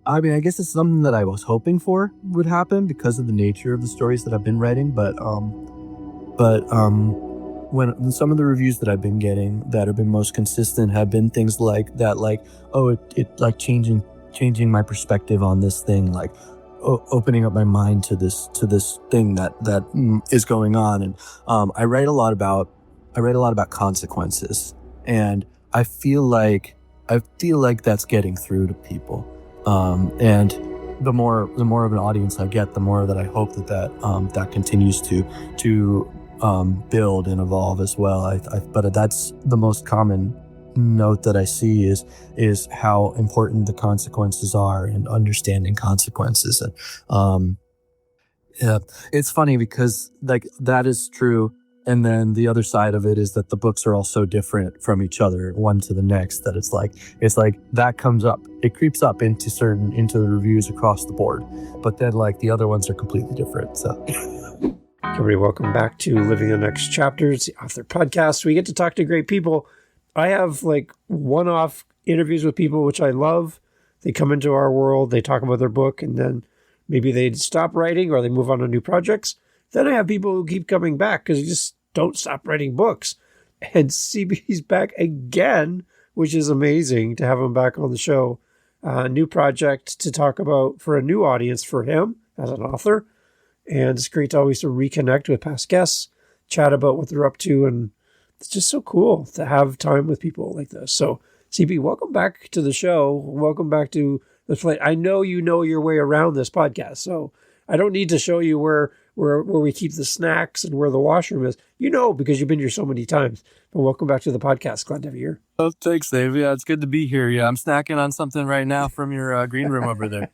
I mean, I guess it's something that I was hoping for would happen because of the nature of the stories that I've been writing. But when some of the reviews that I've been getting that have been most consistent have been things like that, like, oh, it like changing my perspective on this thing, like opening up my mind to this thing that is going on. And I write a lot about consequences, and I feel like that's getting through to people. And the more of an audience I get, the more that I hope that continues to build and evolve as well. But that's the most common note that I see is how important the consequences are and understanding consequences. And yeah, it's funny because like that is true. And then the other side of it is that the books are all so different from each other, one to the next, that it's like that comes up, it creeps up into the reviews across the board. But then like the other ones are completely different. So everybody, welcome back to Living the Next Chapters, the author podcast. We get to talk to great people. I have like one-off interviews with people, which I love. They come into our world, they talk about their book, and then maybe they stop writing or they move on to new projects. Then I have people who keep coming back because you just don't stop writing books. And CB's back again, which is amazing to have him back on the show. New project to talk about for a new audience for him as an author. And it's great to always to reconnect with past guests, chat about what they're up to. And it's just so cool to have time with people like this. So CB, welcome back to the show. Welcome back to the play. I know you know your way around this podcast, so I don't need to show you where we keep the snacks and where the washroom is. You know, because you've been here so many times. But welcome back to the podcast. Glad to have you here. Oh, thanks, Dave. Yeah, it's good to be here. Yeah, I'm snacking on something right now from your green room over there.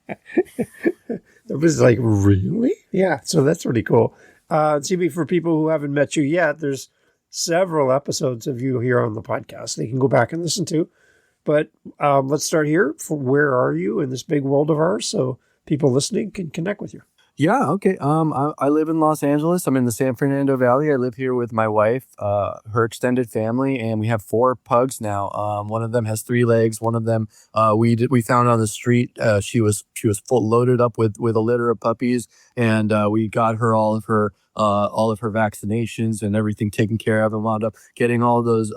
It was like, really? Yeah, so that's pretty cool. CB, for people who haven't met you yet, there's several episodes of you here on the podcast they can go back and listen to. But let's start here. Where are you in this big world of ours so people listening can connect with you? Yeah, okay. I live in Los Angeles. I'm in the San Fernando Valley. I live here with my wife, her extended family, and we have 4 pugs now. One of them has 3 legs. One of them we found on the street. She was full loaded up with a litter of puppies, and we got her all of her vaccinations and everything taken care of, and wound up getting all those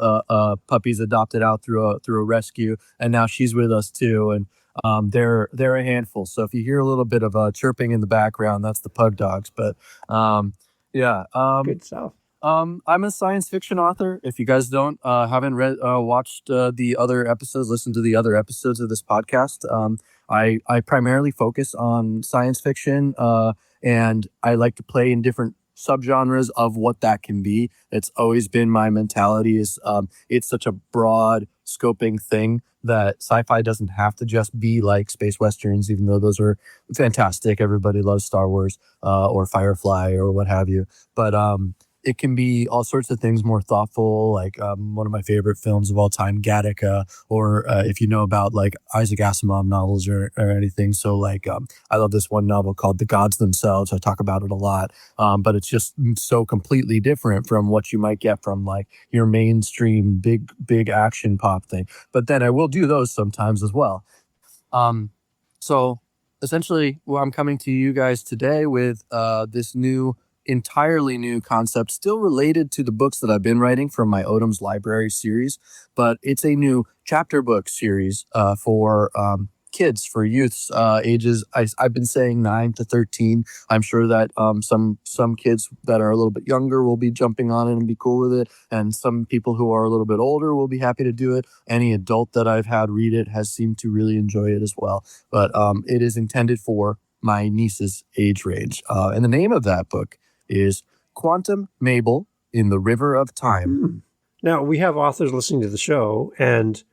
puppies adopted out through a rescue, and now she's with us too. And they're a handful. So if you hear a little bit of chirping in the background, that's the pug dogs. But yeah, good stuff. I'm a science fiction author. If you guys haven't watched the other episodes, listened to the other episodes of this podcast, I primarily focus on science fiction, and I like to play in different subgenres of what that can be. It's always been my mentality. It's such a broad scoping thing that sci-fi doesn't have to just be like space westerns, even though those are fantastic. Everybody loves Star Wars or Firefly or what have you. But it can be all sorts of things more thoughtful, like one of my favorite films of all time, Gattaca, or if you know about like Isaac Asimov novels or anything. So like I love this one novel called The Gods Themselves. I talk about it a lot, but it's just so completely different from what you might get from like your mainstream big action pop thing. But then I will do those sometimes as well. So essentially, I'm coming to you guys today with this entirely new concept, still related to the books that I've been writing from my Odom's Library series, but it's a new chapter book series for kids, for youths ages. I've been saying 9 to 13. I'm sure that some kids that are a little bit younger will be jumping on it and be cool with it, and some people who are a little bit older will be happy to do it. Any adult that I've had read it has seemed to really enjoy it as well. But it is intended for my niece's age range, and the name of that book is Quantum Mabel in the River of Time. Now, we have authors listening to the show, and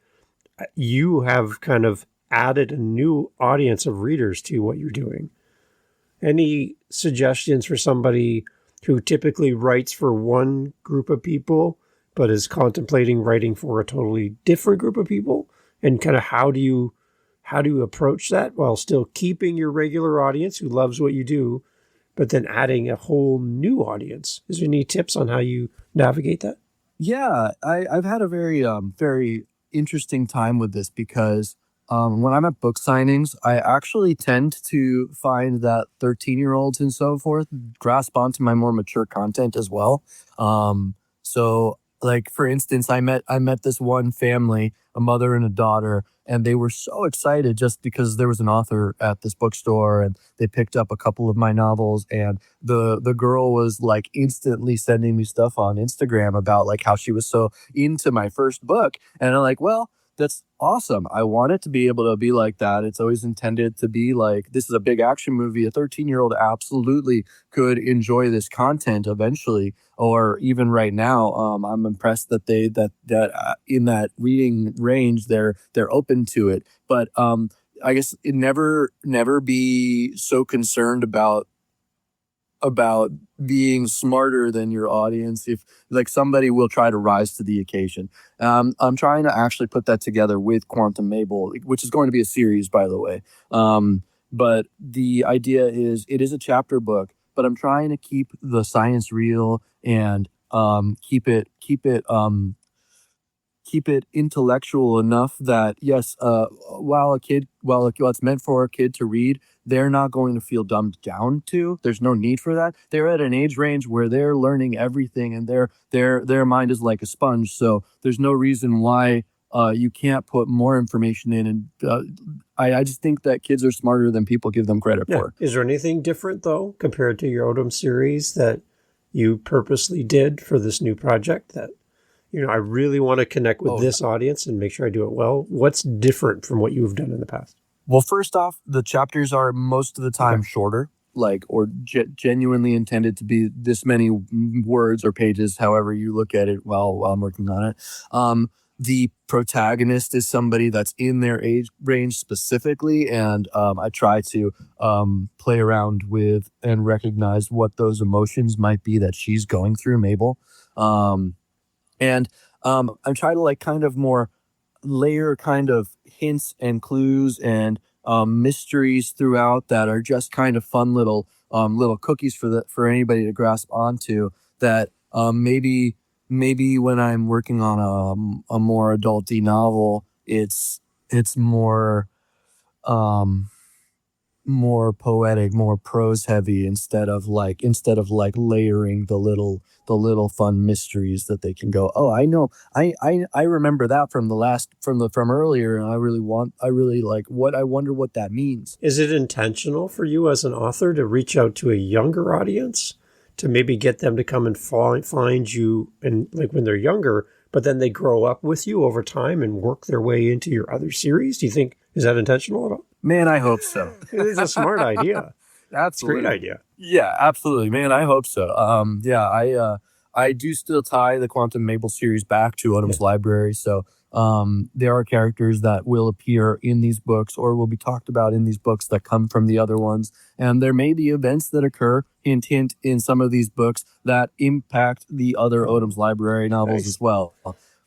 you have kind of added a new audience of readers to what you're doing. Any suggestions for somebody who typically writes for one group of people, but is contemplating writing for a totally different group of people? And kind of how do you approach that while still keeping your regular audience who loves what you do, but then adding a whole new audience? Is there any tips on how you navigate that? Yeah, I've had a very interesting time with this because when I'm at book signings, I actually tend to find that 13-year-olds and so forth grasp onto my more mature content as well. So like for instance, I met this one family, a mother and a daughter, and they were so excited just because there was an author at this bookstore and they picked up a couple of my novels, and the girl was like instantly sending me stuff on Instagram about like how she was so into my first book. And I'm like, well, that's awesome. I want it to be able to be like that. It's always intended to be like, this is a big action movie. A 13-year-old absolutely could enjoy this content eventually, or even right now. I'm impressed that that in that reading range, they're open to it. But I guess it never be so concerned about being smarter than your audience. If like somebody will try to rise to the occasion. I'm trying to actually put that together with Quantum Mabel, which is going to be a series, by the way. But the idea is it is a chapter book, but I'm trying to keep the science real and keep it intellectual enough that yes, while it's meant for a kid to read, they're not going to feel dumbed down to. There's no need for that. They're at an age range where they're learning everything, and their mind is like a sponge. So there's no reason why you can't put more information in. And I just think that kids are smarter than people give them credit for. Is there anything different though compared to your Odom series that you purposely did for this new project that, you know, I really want to connect with this audience and make sure I do it well? What's different from what you've done in the past? Well, first off, the chapters are most of the time shorter, like, or genuinely intended to be this many words or pages, however you look at it while I'm working on it. The protagonist is somebody that's in their age range specifically, and I try to play around with and recognize what those emotions might be that she's going through, Mabel. And I'm trying to like kind of more layer kind of hints and clues and mysteries throughout that are just kind of fun little cookies for anybody to grasp onto. That maybe when I'm working on a more adulty novel, it's more more poetic, more prose heavy, instead of like layering the little fun mysteries that they can go, oh, I know, I remember that from earlier, and I really like what, I wonder what that means. Is it intentional for you as an author to reach out to a younger audience, to maybe get them to come and find you, and like when they're younger, but then they grow up with you over time and work their way into your other series? Do you think, is that intentional at all? Man, I hope so. It is a smart idea. That's a great idea. Yeah, absolutely, man. I hope so. I do still tie the Quantum Mabel series back to Odom's library. So there are characters that will appear in these books or will be talked about in these books that come from the other ones. And there may be events that occur, hint, hint, in some of these books that impact the other Odom's library novels as well.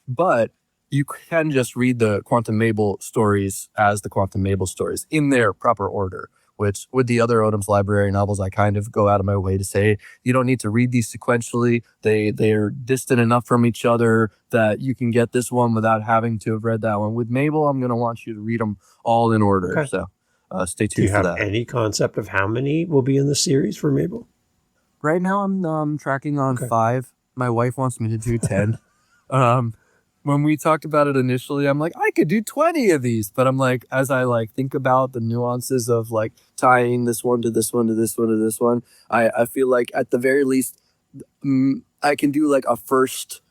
But you can just read the Quantum Mabel stories as the Quantum Mabel stories in their proper order, which with the other Odom's library novels, I kind of go out of my way to say, you don't need to read these sequentially. They're distant enough from each other that you can get this one without having to have read that one. With Mabel, I'm going to want you to read them all in order. Okay. So stay tuned for that. Do you have any concept of how many will be in the series for Mabel? Right now, I'm tracking on 5. My wife wants me to do 10. When we talked about it initially, I'm like, I could do 20 of these. But I'm like, as I like think about the nuances of like tying this one to this one to this one to this one, I feel like at the very least, I can do like a first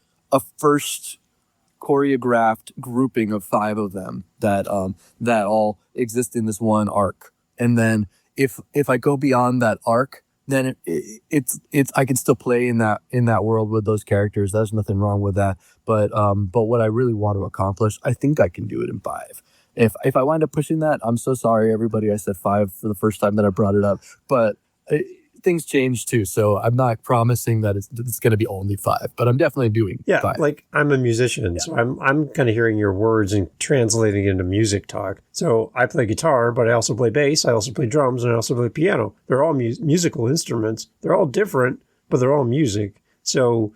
choreographed grouping of 5 of them that all exist in this one arc. And then if I go beyond that arc, then it's I can still play in that world with those characters. There's nothing wrong with that. But what I really want to accomplish, I think I can do it in 5. If I wind up pushing that, I'm so sorry, everybody. I said 5 for the first time that I brought it up, but things change too. So I'm not promising that it's going to be only 5, but I'm definitely doing 5. Like I'm a musician, so I'm kind of hearing your words and translating into music talk. So I play guitar, but I also play bass, I also play drums, and I also play piano. They're all musical instruments. They're all different, but they're all music. So,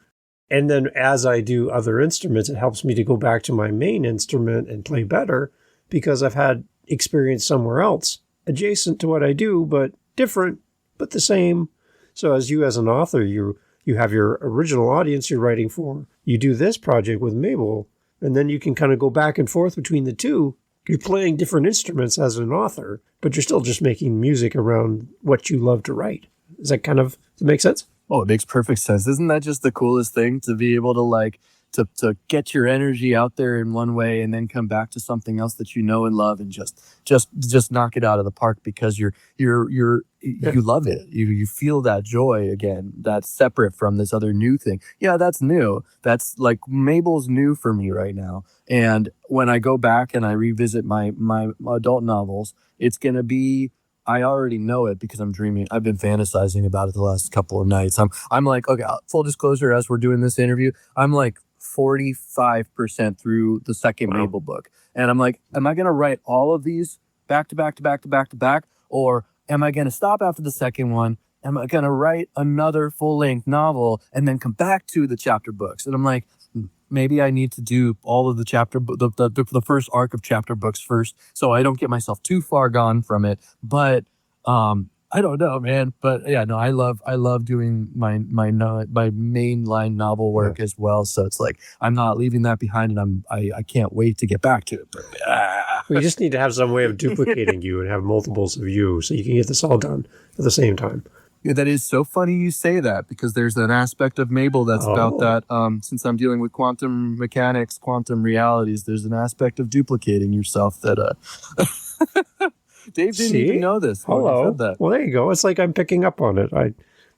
and then as I do other instruments, it helps me to go back to my main instrument and play better, because I've had experience somewhere else, adjacent to what I do, but different, but the same. So as an author, you have your original audience you're writing for. You do this project with Mable, and then you can kind of go back and forth between the two. You're playing different instruments as an author, but you're still just making music around what you love to write. Does that make sense? Oh, it makes perfect sense. Isn't that just the coolest thing, to be able to like to get your energy out there in one way and then come back to something else that you know and love and just knock it out of the park because you love it. You feel that joy again. That's separate from this other new thing. Yeah, that's new. That's like Mabel's new for me right now. And when I go back and I revisit my adult novels, it's gonna be, I already know it because I'm dreaming. I've been fantasizing about it the last couple of nights. I'm like, okay, full disclosure, as we're doing this interview, I'm like 45% through the second Mable book. And I'm like, am I going to write all of these back to back to back to back to back? Or am I going to stop after the second one? Am I going to write another full-length novel and then come back to the chapter books? And I'm like, maybe I need to do all of the the first arc of chapter books first, so I don't get myself too far gone from it. But I don't know, man. But yeah, no, I love doing my mainline novel work as well. So it's like I'm not leaving that behind, and I can't wait to get back to it. But, We just need to have some way of duplicating you and have multiples of you, so you can get this all done at the same time. Yeah, that is so funny you say that, because there's an aspect of Mable that's about that. Since I'm dealing with quantum mechanics, quantum realities, there's an aspect of duplicating yourself that Dave didn't even know this. Hello. Said that. Well, there you go. It's like I'm picking up on it.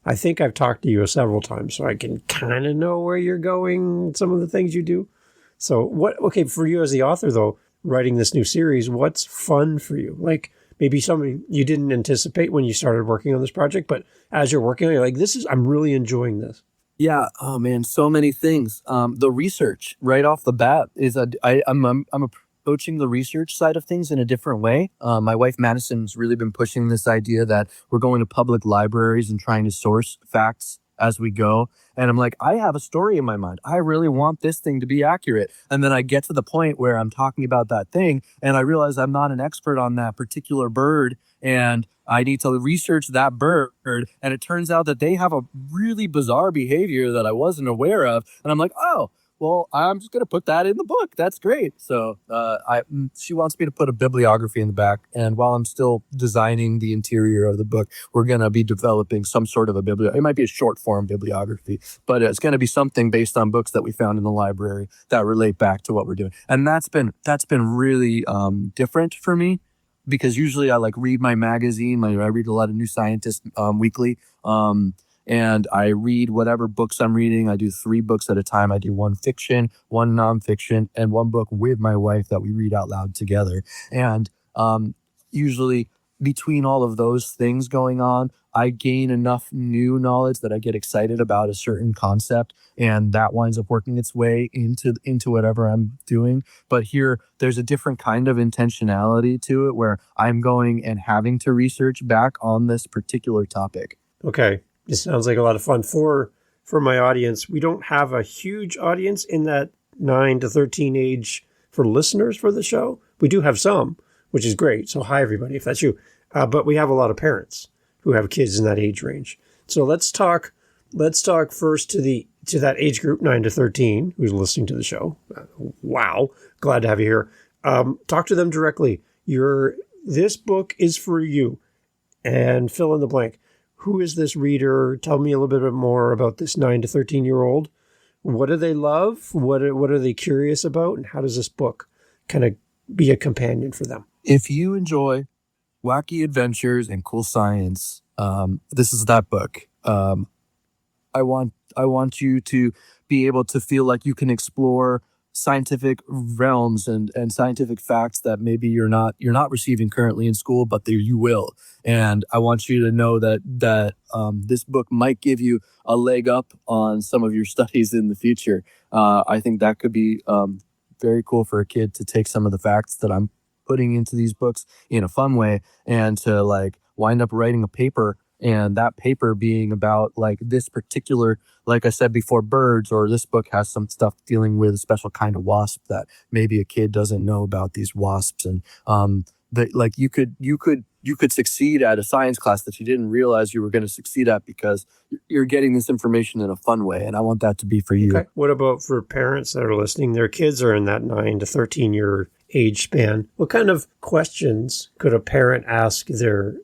I think I've talked to you several times, so I can kind of know where you're going, some of the things you do. So okay, for you as the author, though, writing this new series, what's fun for you? Like, maybe something you didn't anticipate when you started working on this project, but as you're working on it, you're like, I'm really enjoying this. Yeah. Oh man, so many things. The research right off the bat is I'm approaching the research side of things in a different way. My wife Madison's really been pushing this idea that we're going to public libraries and trying to source facts as we go. And I'm like, I have a story in my mind. I really want this thing to be accurate. And then I get to the point where I'm talking about that thing and I realize I'm not an expert on that particular bird and I need to research that bird. And it turns out that they have a really bizarre behavior that I wasn't aware of. And I'm like, oh, well, I'm just going to put that in the book. That's great. So she wants me to put a bibliography in the back. And while I'm still designing the interior of the book, we're going to be developing some sort of a bibliography. It might be a short form bibliography, but it's going to be something based on books that we found in the library that relate back to what we're doing. And that's been really different for me, because usually I like read my magazine. I read a lot of New Scientist weekly. And I read whatever books I'm reading. I do 3 books at a time. I do 1 fiction, 1 nonfiction, and 1 book with my wife that we read out loud together. And usually between all of those things going on, I gain enough new knowledge that I get excited about a certain concept, and that winds up working its way into whatever I'm doing. But here, there's a different kind of intentionality to it where I'm going and having to research back on this particular topic. Okay. It sounds like a lot of fun. For my audience, we don't have a huge audience in that 9 to 13 age for listeners for the show. We do have some, which is great. So hi, everybody, if that's you. But we have a lot of parents who have kids in that age range. So let's talk first to that age group, 9 to 13, who's listening to the show. Wow. Glad to have you here. Talk to them directly. This book is for you, and fill in the blank. Who is this reader? Tell me a little bit more about this 9 to 13-year-old. What do they love? What are they curious about? And how does this book kind of be a companion for them? If you enjoy wacky adventures and cool science, this is that book. I want you to be able to feel like you can explore scientific realms and scientific facts that maybe you're not receiving currently in school, but you will. And I want you to know that this book might give you a leg up on some of your studies in the future. I think that could be very cool for a kid to take some of the facts that I'm putting into these books in a fun way and to like wind up writing a paper, and that paper being about like this particular, like I said before, birds, or this book has some stuff dealing with a special kind of wasp that maybe a kid doesn't know about these wasps. And that like you could succeed at a science class that you didn't realize you were going to succeed at because you're getting this information in a fun way. And I want that to be for you. Okay. What about for parents that are listening? Their kids are in that 9 to 13 year age span. What kind of questions could a parent ask their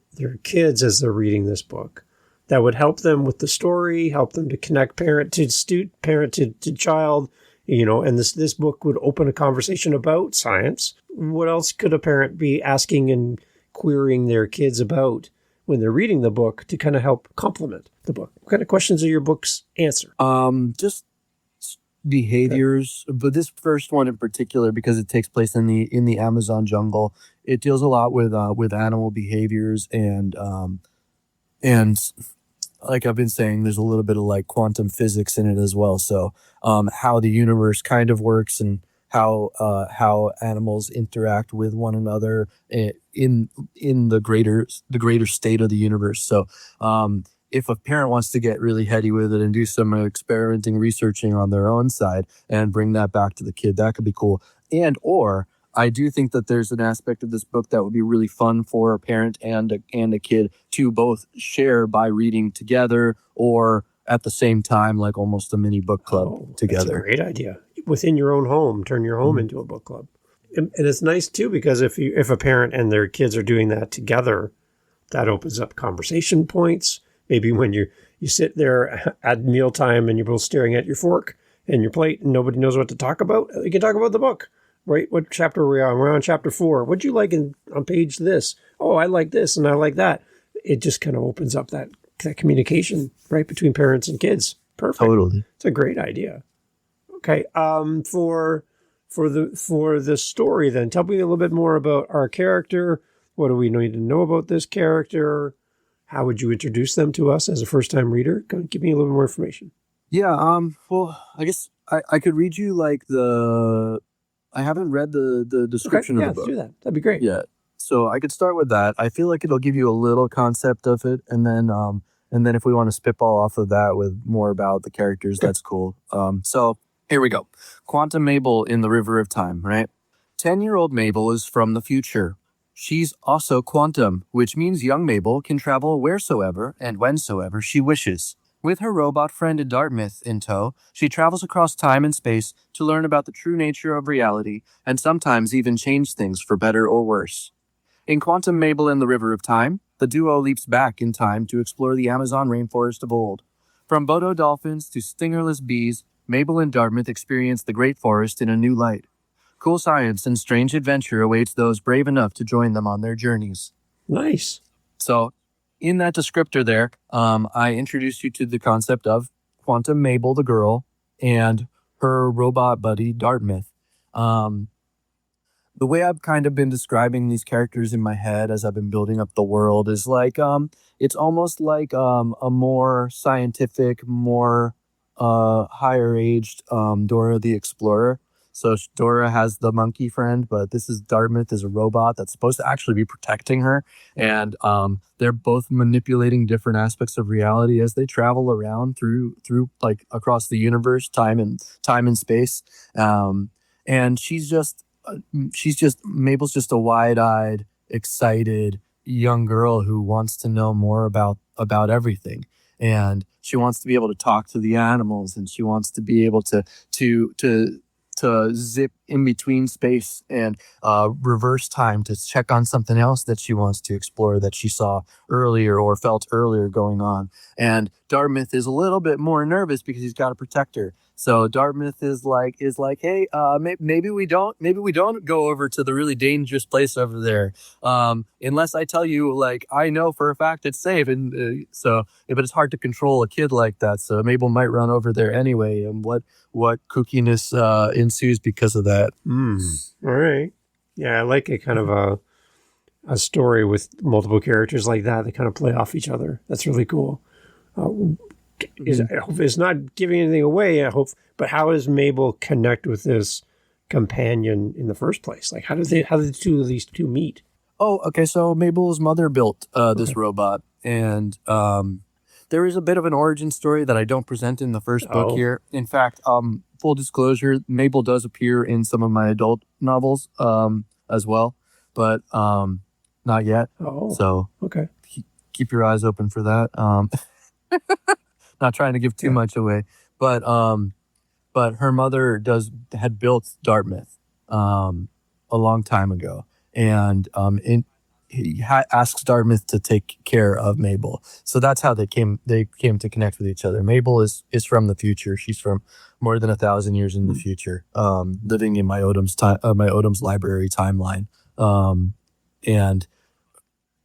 kids as they're reading this book that would help them with the story, help them to connect parent to child, and this book would open a conversation about science. What else could a parent be asking and querying their kids about when they're reading the book to kind of help complement the book? What kind of questions are your books answer? Just behaviors, but this first one in particular, because it takes place in the Amazon jungle, it deals a lot with animal behaviors and like I've been saying, there's a little bit of like quantum physics in it as well. So how the universe kind of works and how animals interact with one another in the greater state of the universe. So if a parent wants to get really heady with it and do some experimenting researching on their own side and bring that back to the kid, that could be cool. Or I do think that there's an aspect of this book that would be really fun for a parent and a kid to both share by reading together or at the same time, like almost a mini book club together. That's a great idea. Within your own home, turn your home into a book club. And it's nice too, because if a parent and their kids are doing that together, that opens up conversation points. Maybe when you sit there at mealtime and you're both staring at your fork and your plate and nobody knows what to talk about, you can talk about the book. Right? What chapter are we on? We're on chapter 4. What'd you like on page this? Oh, I like this and I like that. It just kind of opens up that communication, right, between parents and kids. Perfect. Totally. It's a great idea. Okay. For the story then, tell me a little bit more about our character. What do we need to know about this character? How would you introduce them to us as a first-time reader? Give me a little more information. Yeah. Well, I guess I could read you like I haven't read the description of the book. Let's do that. That'd be great. Yeah. So I could start with that. I feel like it'll give you a little concept of it, and then if we want to spitball off of that with more about the characters, that's cool. So here we go. Quantum Mabel in the River of Time, right? 10-year-old Mabel is from the future. She's also quantum, which means young Mabel can travel wheresoever and whensoever she wishes. With her robot friend Dartmouth in tow, she travels across time and space to learn about the true nature of reality and sometimes even change things for better or worse. In Quantum Mabel and the River of Time, the duo leaps back in time to explore the Amazon rainforest of old. From Bodo dolphins to stingerless bees, Mabel and Dartmouth experience the great forest in a new light. Cool science and strange adventure awaits those brave enough to join them on their journeys. Nice. So, in that descriptor there, I introduced you to the concept of Quantum Mabel, the girl, and her robot buddy, Dartmouth. The way I've kind of been describing these characters in my head as I've been building up the world is like, it's almost like a more scientific, more higher-aged Dora the Explorer. So Dora has the monkey friend, but Dartmouth is a robot that's supposed to actually be protecting her. And they're both manipulating different aspects of reality as they travel around through like across the universe, time and space. And Mabel's just a wide-eyed, excited young girl who wants to know more about everything. And she wants to be able to talk to the animals, and she wants to be able to zip in between space and reverse time to check on something else that she wants to explore that she saw earlier or felt earlier going on. And Dartmouth is a little bit more nervous because he's got to protect her. So Dartmouth is like, hey, maybe we don't go over to the really dangerous place over there, unless I tell you, like, I know for a fact it's safe. And but it's hard to control a kid like that. So Mabel might run over there anyway. And what kookiness ensues because of that. All right. Yeah, I like a kind of a story with multiple characters like that kind of play off each other. That's really cool. It's not giving anything away, I hope, but how does Mabel connect with this companion in the first place? Like, how did these two meet? Oh, okay. So Mabel's mother built this robot, and there is a bit of an origin story that I don't present in the first book here. In fact, full disclosure, Mabel does appear in some of my adult novels as well. but not yet. Oh, So okay. keep your eyes open for that. Not trying to give too much away, but her mother had built Dartmouth a long time ago, and asks Dartmouth to take care of Mabel. So that's how they came to connect with each other. Mabel is from the future. She's from more than 1,000 years in the future, living in my Odom's library timeline, and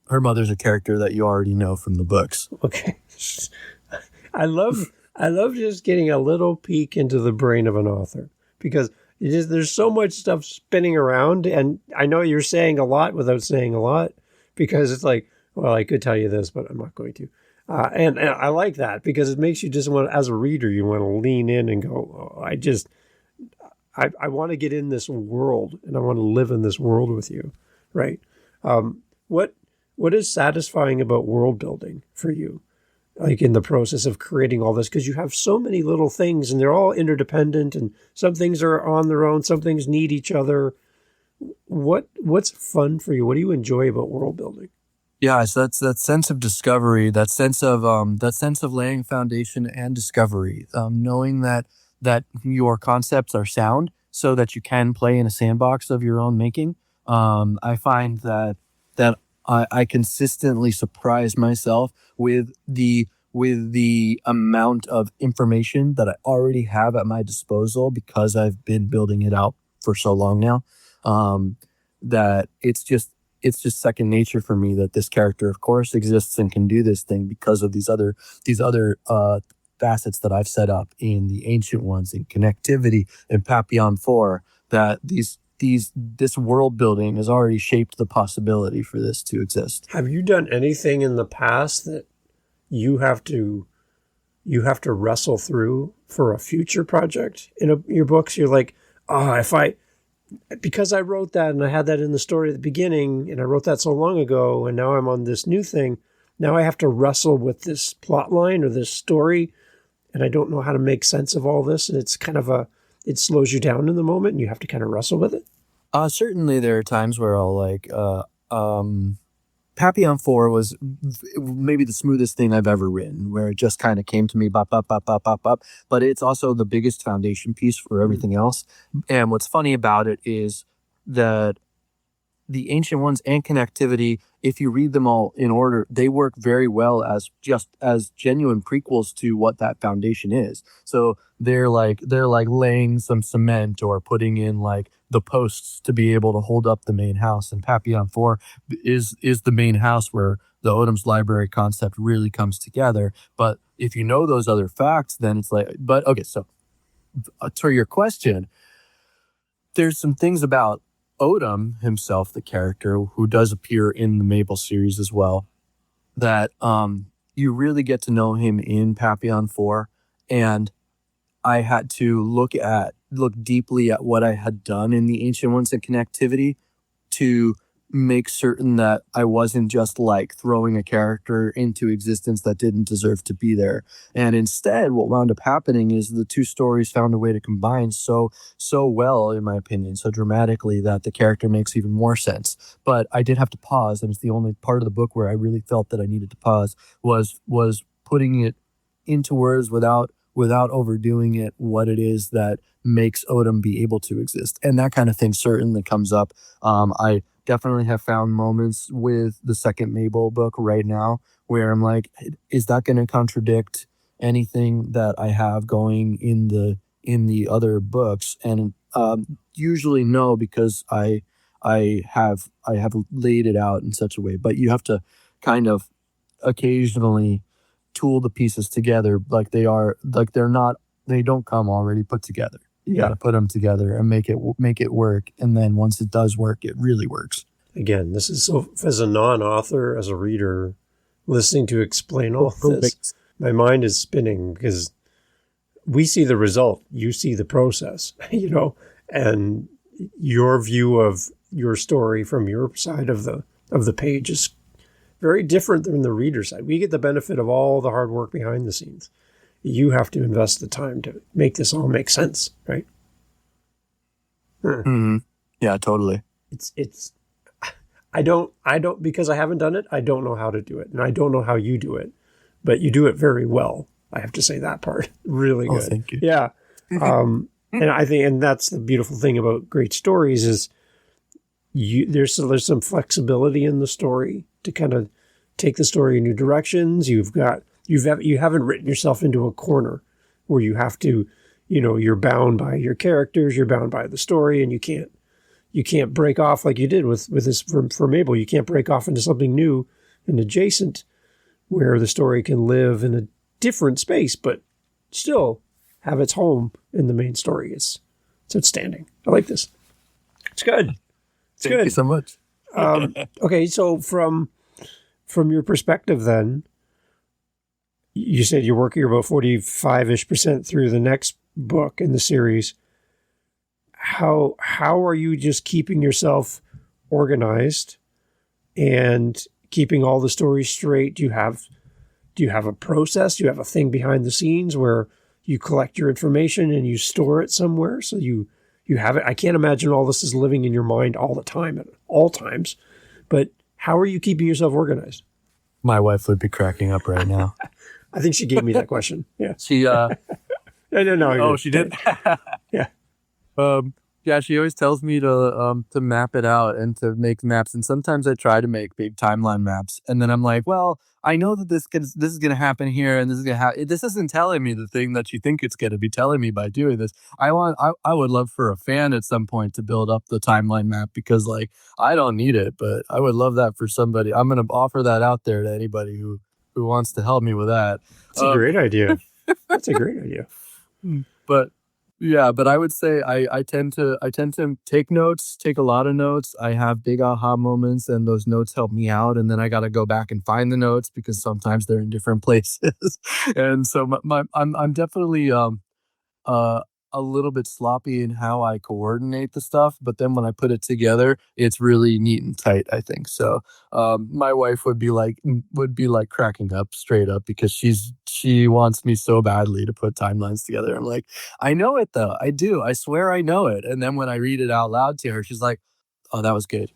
her mother's a character that you already know from the books. Okay. I love just getting a little peek into the brain of an author, because there's so much stuff spinning around, and I know you're saying a lot without saying a lot, because it's like, well, I could tell you this, but I'm not going to. And I like that, because it makes you just want, as a reader, you want to lean in and go, oh, I want to get in this world, and I want to live in this world with you, right? What is satisfying about world building for you? Like in the process of creating all this, because you have so many little things and they're all interdependent, and some things are on their own, some things need each other. What's fun for you? What do you enjoy about world building? Yeah, so that's that sense of discovery, that sense of laying foundation and discovery, knowing that your concepts are sound, so that you can play in a sandbox of your own making. I find that I consistently surprise myself with the amount of information that I already have at my disposal, because I've been building it out for so long now, that it's just second nature for me that this character, of course, exists and can do this thing because of these other facets that I've set up in the Ancient Ones, in connectivity, in Papillon 4, that this world building has already shaped the possibility for this to exist. Have you done anything in the past that you have to wrestle through for a future project in your books? You're like, because I wrote that and I had that in the story at the beginning, and I wrote that so long ago, and now I'm on this new thing. Now I have to wrestle with this plot line or this story, and I don't know how to make sense of all this. And it's kind of it slows you down in the moment, and you have to kind of wrestle with it. Certainly there are times where I'll Papillon 4 was maybe the smoothest thing I've ever written, where it just kind of came to me, bop, bop, bop, bop, bop, bop. But it's also the biggest foundation piece for everything else. And what's funny about it is that the Ancient Ones and connectivity, if you read them all in order, they work very well as genuine prequels to what that foundation is. So they're like laying some cement or putting in like the posts to be able to hold up the main house. And Papillon 4 is the main house where the Odom's library concept really comes together. But if you know those other facts, then it's like, but okay, so to your question, there's some things about Odom himself, the character who does appear in the Mable series as well, that you really get to know him in Papillon 4. And I had to look deeply at what I had done in the Ancient Ones and connectivity to make certain that I wasn't just like throwing a character into existence that didn't deserve to be there. And instead, what wound up happening is the two stories found a way to combine so well, in my opinion, so dramatically, that the character makes even more sense. But I did have to pause, and it's the only part of the book where I really felt that I needed to pause, was putting it into words without overdoing it, what it is that makes Odom be able to exist. And that kind of thing certainly comes up. I definitely have found moments with the second Mable book right now where I'm like, is that going to contradict anything that I have going in the other books? And usually no, because I have laid it out in such a way. But you have to kind of occasionally tool the pieces together, like they don't come already put together. You got to put them together and make it work. And then once it does work, it really works. Again, this is so, as a non-author, as a reader, listening to explain all this, my mind is spinning, because we see the result, you see the process, and your view of your story from your side of the page is very different than the reader side. We get the benefit of all the hard work behind the scenes. You have to invest the time to make this all make sense, right? Mm-hmm. Yeah, totally. It's I don't, because I haven't done it, I don't know how to do it. And I don't know how you do it, but you do it very well. I have to say that part. Really Oh, good. thank you. Yeah. And I think, and that's the beautiful thing about great stories is there's some flexibility in the story to kind of take the story in new directions. You haven't written yourself into a corner where you have to, you're bound by your characters, you're bound by the story, and you can't break off like you did with this for Mabel. You can't break off into something new and adjacent where the story can live in a different space, but still have its home in the main story. It's outstanding. I like this. It's good. Thank you so much. Okay, so from your perspective, then you said you're about 45-ish% through the next book in the series. How are you just keeping yourself organized and keeping all the stories straight? Do you have a process? Do you have a thing behind the scenes where you collect your information and you store it somewhere so you have it? I can't imagine all this is living in your mind all the time at all times, but how are you keeping yourself organized? My wife would be cracking up right now. I think she gave me that question. Yeah. She No. Oh, she did. Yeah. Yeah, she always tells me to map it out and to make maps, and sometimes I try to make big timeline maps, and then I'm like, well, I know that this is gonna happen here, and this is gonna happen. This isn't telling me the thing that you think it's gonna be telling me by doing this. I would love for a fan at some point to build up the timeline map, because like I don't need it, but I would love that for somebody. I'm gonna offer that out there to anybody who wants to help me with that. It's a great idea. That's a great idea. But yeah, but I would say I tend to take notes, take a lot of notes. I have big aha moments, and those notes help me out. And then I got to go back and find the notes because sometimes they're in different places. And so I'm definitely a little bit sloppy in how I coordinate the stuff, but then when I put it together, it's really neat and tight, I think. So my wife would be like cracking up straight up, because she wants me so badly to put timelines together. I'm like, I know it though. I do. I swear I know it. And then when I read it out loud to her, she's like, oh, that was good.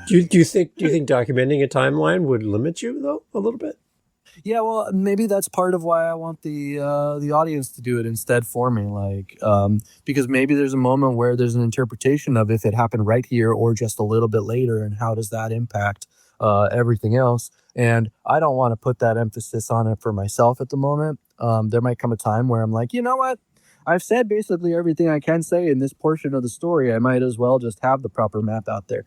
Do you think documenting a timeline would limit you though a little bit? Yeah, well, maybe that's part of why I want the audience to do it instead for me, like because maybe there's a moment where there's an interpretation of if it happened right here or just a little bit later, and how does that impact everything else. And I don't want to put that emphasis on it for myself at the moment. There might come a time where I'm like, you know what? I've said basically everything I can say in this portion of the story. I might as well just have the proper map out there.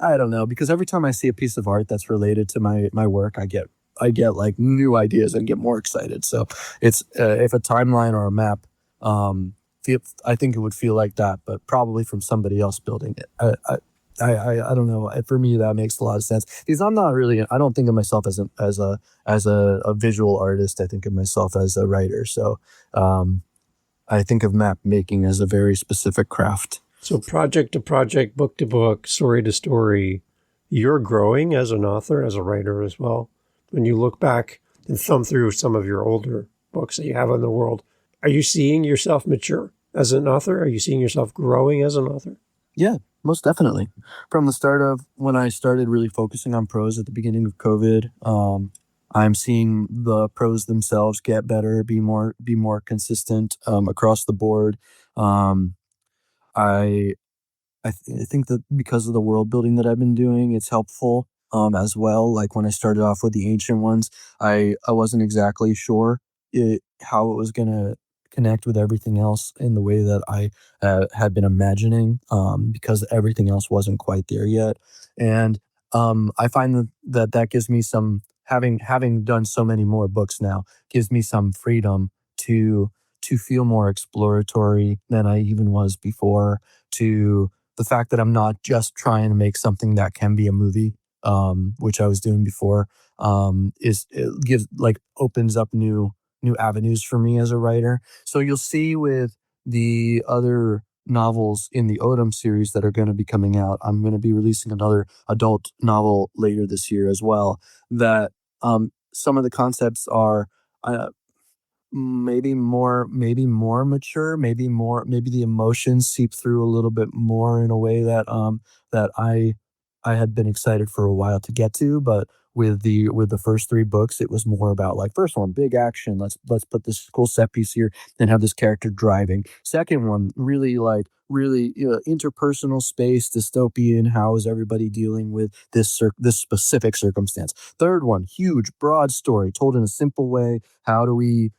I don't know, because every time I see a piece of art that's related to my work, I get like new ideas and get more excited. So it's if a timeline or a map, I think it would feel like that, but probably from somebody else building it. I don't know. For me, that makes a lot of sense, because I'm not really. I don't think of myself as a visual artist. I think of myself as a writer. So I think of map making as a very specific craft. So project to project, book to book, story to story, you're growing as an author, as a writer as well. When you look back and thumb through some of your older books that you have in the world, are you seeing yourself mature as an author? Are you seeing yourself growing as an author? Yeah, most definitely. From the start of when I started really focusing on prose at the beginning of COVID, I'm seeing the prose themselves get better, be more consistent across the board. I think that because of the world building that I've been doing, it's helpful as well. Like when I started off with the ancient ones, I wasn't exactly sure how it was going to connect with everything else in the way that I had been imagining, because everything else wasn't quite there yet. And I find that gives me some, having done so many more books now, gives me some freedom to feel more exploratory than I even was before, to the fact that I'm not just trying to make something that can be a movie, which I was doing before, opens up new avenues for me as a writer. So you'll see with the other novels in the Odom series that are going to be coming out, I'm going to be releasing another adult novel later this year as well, that some of the concepts are maybe more mature, maybe the emotions seep through a little bit more in a way that that I had been excited for a while to get to, but with the first three books, it was more about like first one, big action. Let's put this cool set piece here and have this character driving. Second one, really interpersonal space, dystopian. How is everybody dealing with this specific circumstance? Third one, huge, broad story told in a simple way. How do we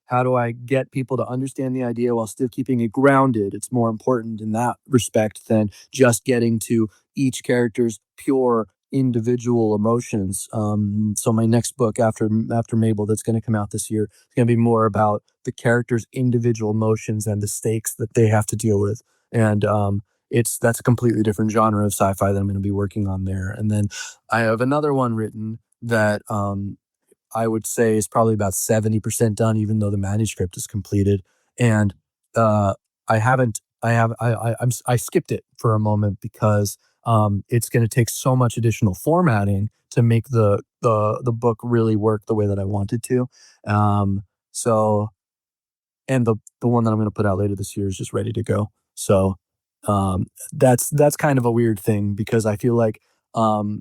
how do I get people to understand the idea while still keeping it grounded? It's more important in that respect than just getting to each character's pure individual emotions. So my next book after Mabel that's going to come out this year is going to be more about the characters' individual emotions and the stakes that they have to deal with. And that's a completely different genre of sci-fi that I'm going to be working on there. And then I have another one written that I would say is probably about 70% done, even though the manuscript is completed. And I haven't, I skipped it for a moment because it's going to take so much additional formatting to make the book really work the way that I wanted to. So, and the one that I'm going to put out later this year is just ready to go. So, that's kind of a weird thing because I feel like I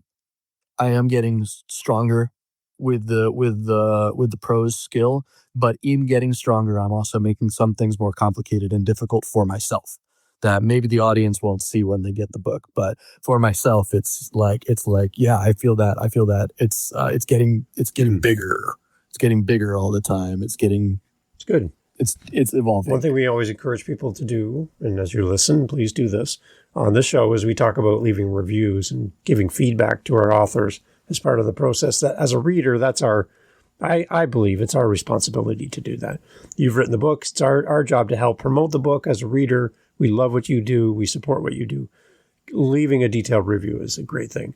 am getting stronger with the prose skill, but in getting stronger, I'm also making some things more complicated and difficult for myself that maybe the audience won't see when they get the book, but for myself, it's like yeah, I feel that it's getting bigger, it's getting bigger all the time. It's good. It's evolving. One thing we always encourage people to do, and as you listen, please do this on this show, is we talk about leaving reviews and giving feedback to our authors as part of the process. That as a reader, that's I believe it's our responsibility to do that. You've written the book. It's our job to help promote the book. As a reader, we love what you do. We support what you do. Leaving a detailed review is a great thing.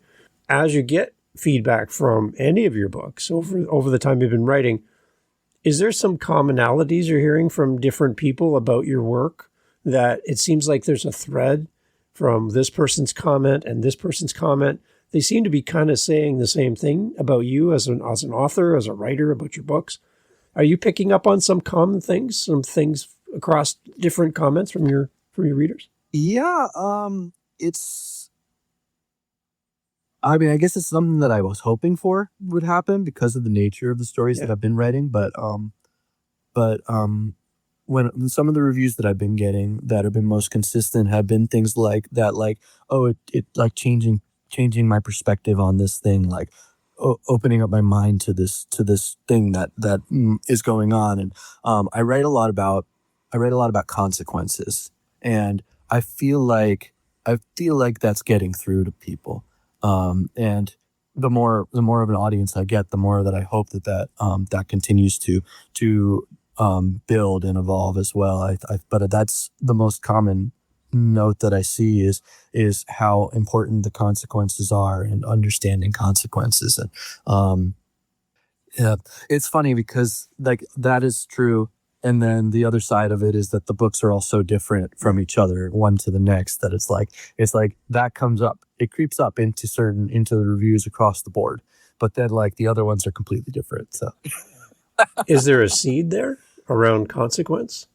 As you get feedback from any of your books over the time you've been writing, is there some commonalities you're hearing from different people about your work that it seems like there's a thread from this person's comment and this person's comment? They seem to be kind of saying the same thing about you as an author, as a writer, about your books. Are you picking up on some common things, some things across different comments from your readers? Yeah, I mean, I guess it's something that I was hoping for would happen because of the nature of the stories that I've been writing. But when some of the reviews that I've been getting that have been most consistent have been things like that, like, oh, it like changing my perspective on this thing, like opening up my mind to this thing that is going on. And I write a lot about consequences, and I feel like that's getting through to people. And the more of an audience I get, the more that I hope that continues to build and evolve as well. But that's the most common note that I see is how important the consequences are and understanding consequences. And yeah, it's funny because like that is true. And then the other side of it is that the books are all so different from each other, one to the next, that it's like that comes up, it creeps up into the reviews across the board. But then like the other ones are completely different. So Is there a seed there around consequence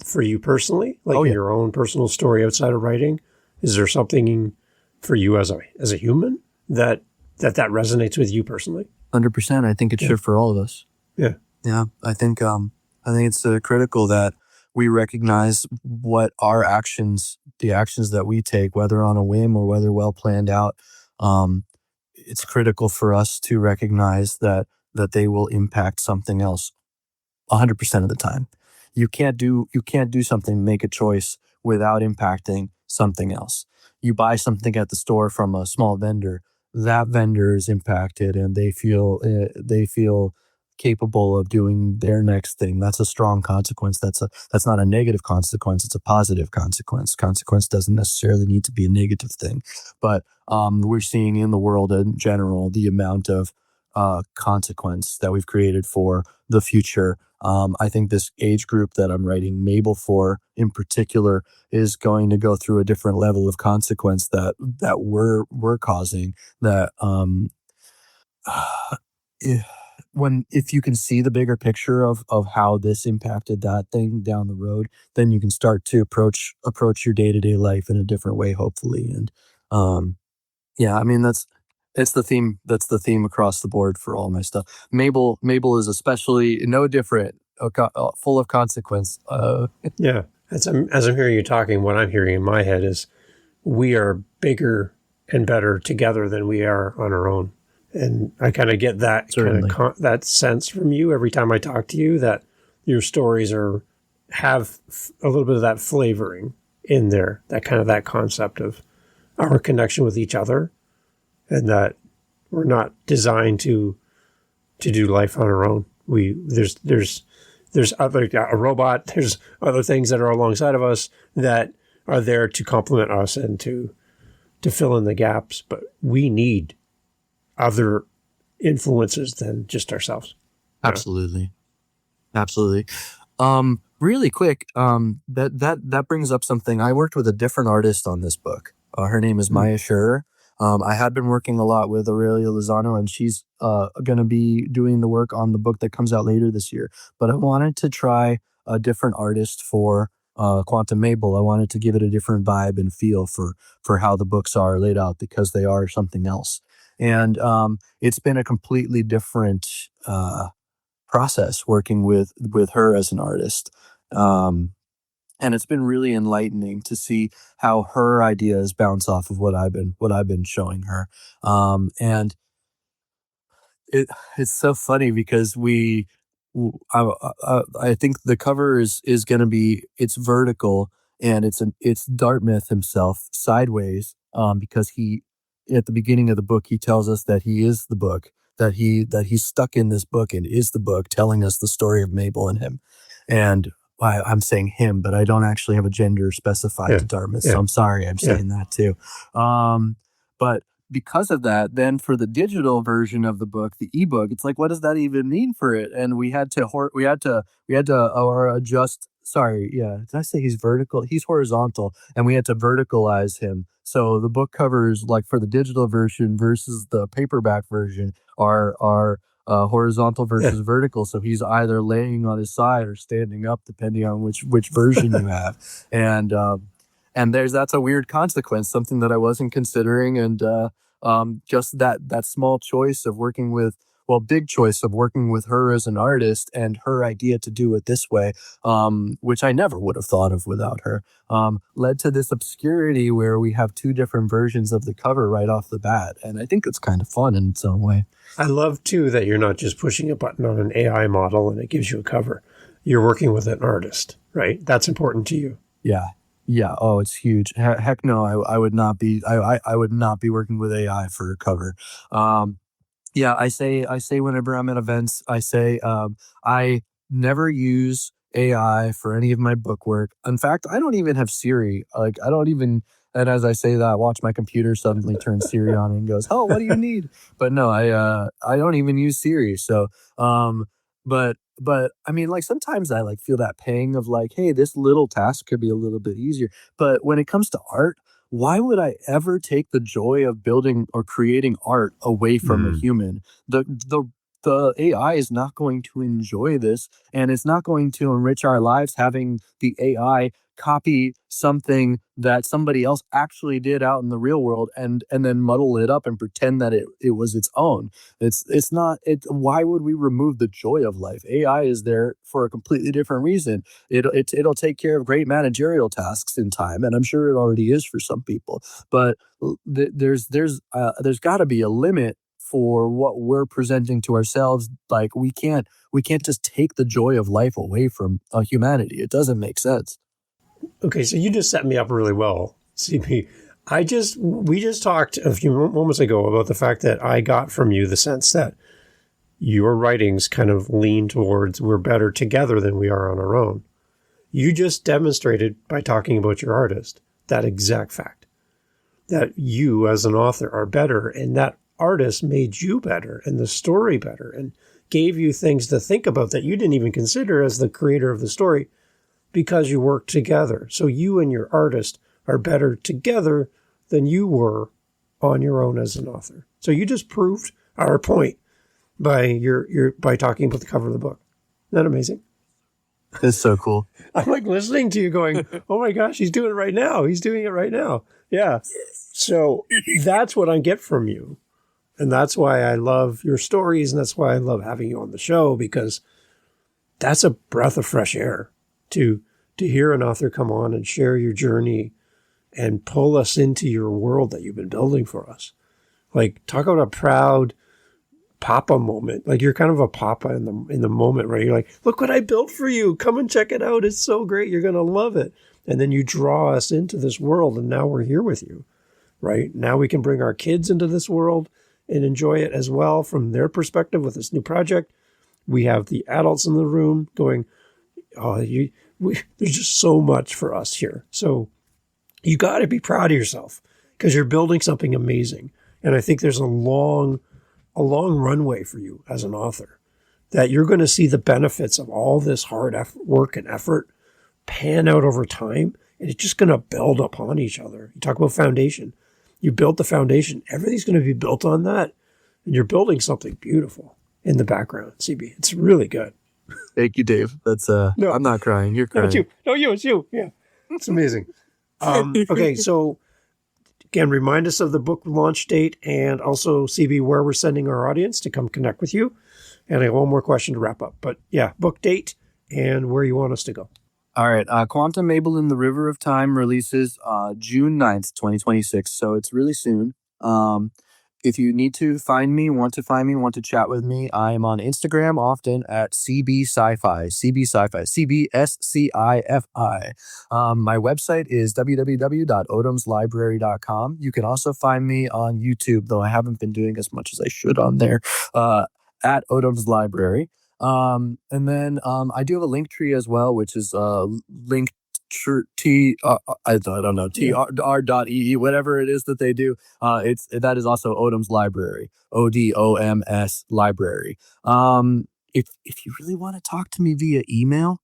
for you personally, like in your own personal story outside of writing? Is there something for you as a human that resonates with you personally? 100%. I think it should for all of us. Yeah. Yeah. I think it's critical that we recognize what the actions that we take, whether on a whim or whether well planned out. It's critical for us to recognize that they will impact something else 100% of the time. You can't do something, make a choice without impacting something else. You buy something at the store from a small vendor, that vendor is impacted and they feel capable of doing their next thing. That's a strong consequence. That's not a negative consequence. It's a positive consequence. Consequence doesn't necessarily need to be a negative thing, but we're seeing in the world in general the amount of consequence that we've created for the future. I think this age group that I'm writing Mable for in particular is going to go through a different level of consequence that we're causing, that if you can see the bigger picture of how this impacted that thing down the road, then you can start to approach your day-to-day life in a different way, hopefully. And yeah, I mean that's the theme across the board for all my stuff. Mabel is especially no different, full of consequence. Yeah. As I'm hearing you talking, what I'm hearing in my head is we are bigger and better together than we are on our own. And I kind of get that that sense from you every time I talk to you, that your stories have a little bit of that flavoring in there, that concept of our connection with each other, and that we're not designed to do life on our own. There's other a robot. There's other things that are alongside of us that are there to complement us and to fill in the gaps. But we need other influences than just ourselves. Absolutely. Really quick, that brings up something. I worked with a different artist on this book. Her name is Maya Scherer. I had been working a lot with Aurelia Lozano, and she's going to be doing the work on the book that comes out later this year. But I wanted to try a different artist for Quantum Mabel. I wanted to give it a different vibe and feel for how the books are laid out, because they are something else. And it's been a completely different process working with her as an artist. And it's been really enlightening to see how her ideas bounce off of what I've been showing her. And it's so funny because I think the cover is going to be, it's vertical, and it's Dartmouth himself sideways, because at the beginning of the book he tells us that he is the book, that he's stuck in this book and is the book, telling us the story of Mabel and him. And I'm saying him, but I don't actually have a gender specified to Dartmouth, so I'm sorry, I'm saying that too. But because of that, then for the digital version of the book, the ebook, it's like, what does that even mean for it? And we had to adjust. Sorry, did I say he's vertical? He's horizontal, and we had to verticalize him. So the book covers, like for the digital version versus the paperback version, are horizontal versus vertical. So he's either laying on his side or standing up, depending on which version you have. And that's a weird consequence, something that I wasn't considering. And just that small choice of working with, big choice of working with her as an artist, and her idea to do it this way, which I never would have thought of without her, led to this obscurity where we have two different versions of the cover right off the bat. And I think it's kind of fun in its own way. I love, too, that you're not just pushing a button on an AI model and it gives you a cover. You're working with an artist, right? That's important to you. Yeah. Yeah. Oh, it's huge. Heck no, I would not be. I would not be working with AI for a cover. I say whenever I'm at events, I say I never use AI for any of my book work. In fact, I don't even have Siri. Like, I don't even. And as I say that, I watch my computer suddenly turn Siri on and goes, "Oh, what do you need?" But no, I don't even use Siri. So, but I mean, like, sometimes I like feel that pang of like, hey, this little task could be a little bit easier. But when it comes to art, why would I ever take the joy of building or creating art away from a human? The AI is not going to enjoy this, and it's not going to enrich our lives having the AI copy something that somebody else actually did out in the real world and then muddle it up and pretend that it was its own. It's not. Why would we remove the joy of life? AI is there for a completely different reason. It'll take care of great managerial tasks in time, and I'm sure it already is for some people. But there's got to be a limit for what we're presenting to ourselves. Like, we can't just take the joy of life away from humanity. It doesn't make sense. Okay, so you just set me up really well, CB. We just talked a few moments ago about the fact that I got from you the sense that your writings kind of lean towards we're better together than we are on our own. You just demonstrated by talking about your artist that exact fact, that you as an author are better, and that artist made you better and the story better and gave you things to think about that you didn't even consider as the creator of the story, because you work together. So you and your artist are better together than you were on your own as an author. So you just proved our point by talking about the cover of the book. Isn't that amazing? It's so cool. I'm like listening to you going, oh my gosh, he's doing it right now. He's doing it right now. Yeah. So that's what I get from you. And that's why I love your stories. And that's why I love having you on the show, because that's a breath of fresh air to hear an author come on and share your journey and pull us into your world that you've been building for us. Like, talk about a proud papa moment. Like, you're kind of a papa in the moment, right? You're like, look what I built for you. Come and check it out. It's so great. You're going to love it. And then you draw us into this world, and now we're here with you, right? Now we can bring our kids into this world and enjoy it as well from their perspective with this new project. We have the adults in the room going, oh, there's just so much for us here. So you got to be proud of yourself because you're building something amazing. And I think there's a long runway for you as an author, that you're going to see the benefits of all this hard work and effort pan out over time. And it's just going to build upon each other. You talk about foundation. You built the foundation. Everything's going to be built on that. And you're building something beautiful in the background, CB. It's really good. Thank you, Dave. That's no, I'm not crying. You're crying. No, it's you. Yeah. It's amazing. Okay. So again, remind us of the book launch date and also, CB, where we're sending our audience to come connect with you. And I have one more question to wrap up. But yeah, book date and where you want us to go. All right. Quantum Mabel in the River of Time releases June 9th, 2026. So it's really soon. If you need to find me, want to chat with me, I am on Instagram often at CB Sci-Fi, CBSCIFI. My website is www.odomslibrary.com. You can also find me on YouTube, though I haven't been doing as much as I should on there, at Odom's Library. And then I do have a link tree as well, which is linked I don't know, tr.ee, whatever it is that they do. That is also Odom's Library, ODOMS Library. If you really want to talk to me via email,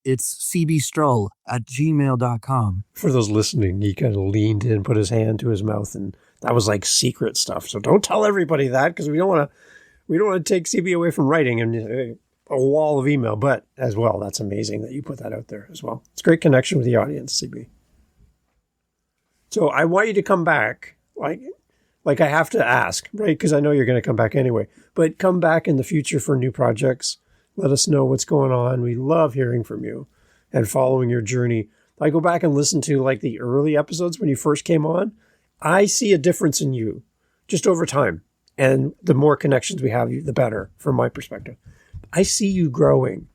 it's cbstrul@gmail.com. For those listening, he kind of leaned in, put his hand to his mouth, and that was like secret stuff. So don't tell everybody that, because we don't want to take CB away from writing and a wall of email. But as well, that's amazing that you put that out there as well. It's a great connection with the audience, CB. So I want you to come back, like I have to ask, right? Because I know you're going to come back anyway. But come back in the future for new projects. Let us know what's going on. We love hearing from you and following your journey. I go back and listen to like the early episodes when you first came on. I see a difference in you just over time. And the more connections we have, the better, from my perspective. I see you growing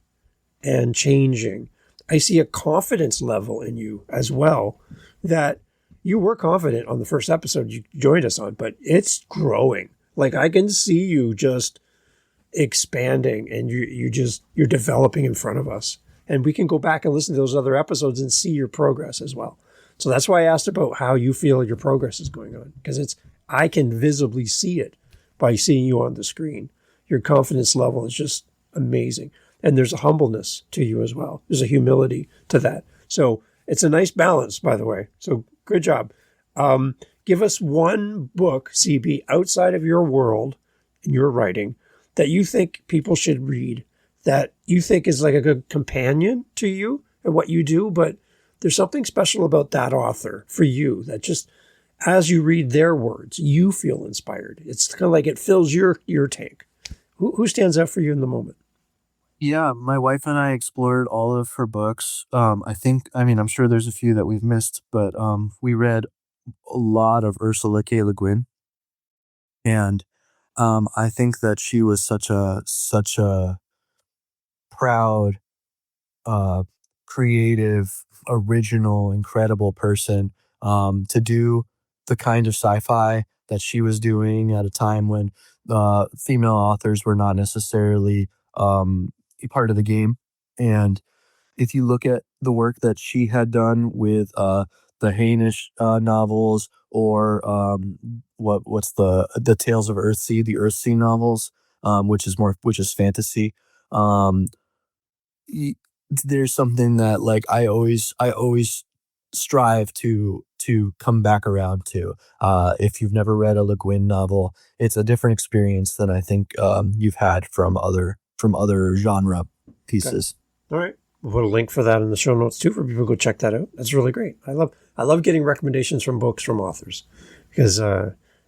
and changing. I see a confidence level in you as well, that you were confident on the first episode you joined us on, but it's growing. Like, I can see you just expanding, and you're developing in front of us. And we can go back and listen to those other episodes and see your progress as well. So that's why I asked about how you feel your progress is going on, because I can visibly see it by seeing you on the screen. Your confidence level is just amazing. And there's a humbleness to you as well. There's a humility to that. So it's a nice balance, by the way. So good job. Give us one book, CB, outside of your world and your writing that you think people should read, that you think is like a good companion to you and what you do, but there's something special about that author for you that just, as you read their words, you feel inspired. It's kind of like it fills your tank. Who stands out for you in the moment? Yeah, my wife and I explored all of her books. I'm sure there's a few that we've missed, but we read a lot of Ursula K. Le Guin. And I think that she was such a proud, creative, original, incredible person to do the kind of sci-fi that she was doing at a time when female authors were not necessarily a part of the game. And if you look at the work that she had done with the Hainish novels, or what's the Tales of Earthsea, the Earthsea novels, which is fantasy. There's something that, like, I always strive to come back around to. If you've never read a Le Guin novel, it's a different experience than I think you've had from other genre pieces. Okay. All right. We'll put a link for that in the show notes too for people to go check that out. That's really great. I love getting recommendations from books from authors because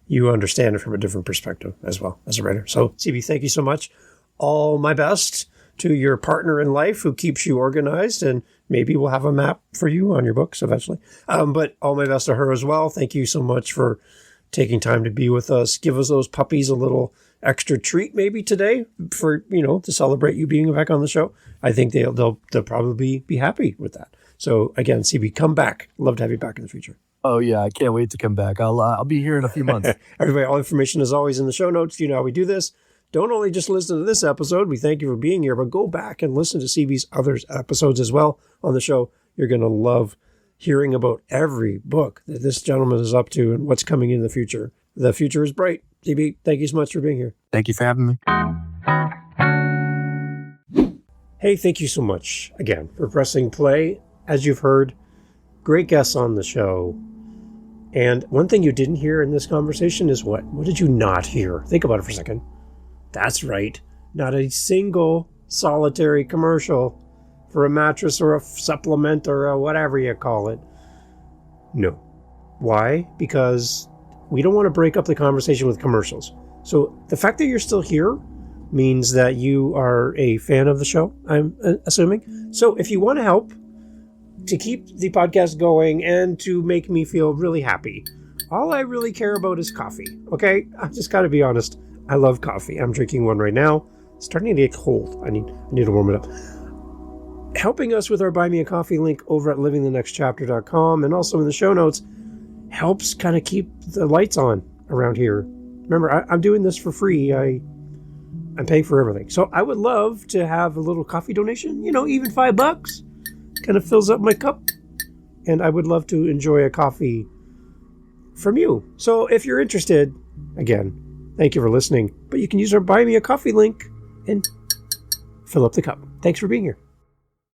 you understand it from a different perspective as well as a writer. So CB, thank you so much. All my best to your partner in life who keeps you organized, and maybe we'll have a map for you on your books eventually. But all my best to her as well. Thank you so much for taking time to be with us. Give us those puppies a little extra treat maybe today for, to celebrate you being back on the show. I think they'll probably be happy with that. So again, CB, come back. Love to have you back in the future. Oh yeah, I can't wait to come back. I'll be here in a few months. Everybody, all information is always in the show notes. You know how we do this. Don't only just listen to this episode. We thank you for being here, but go back and listen to CB's other episodes as well on the show. You're going to love hearing about every book that this gentleman is up to and what's coming in the future. The future is bright. CB, thank you so much for being here. Thank you for having me. Hey, thank you so much again for pressing play. As you've heard, great guests on the show. And one thing you didn't hear in this conversation is what? What did you not hear? Think about it for a second. That's right. Not a single solitary commercial for a mattress or a supplement or a whatever you call it. No. Why? Because we don't want to break up the conversation with commercials. So the fact that you're still here means that you are a fan of the show, I'm assuming. So if you want to help to keep the podcast going and to make me feel really happy, all I really care about is coffee. Okay? I just got to be honest. I love coffee. I'm drinking one right now. It's starting to get cold. I need to warm it up. Helping us with our Buy Me a Coffee link over at livingthenextchapter.com and also in the show notes helps kind of keep the lights on around here. Remember, I'm doing this for free. I'm paying for everything. So I would love to have a little coffee donation, even $5 kind of fills up my cup. And I would love to enjoy a coffee from you. So if you're interested, again, thank you for listening. But you can use our Buy Me a Coffee link and fill up the cup. Thanks for being here.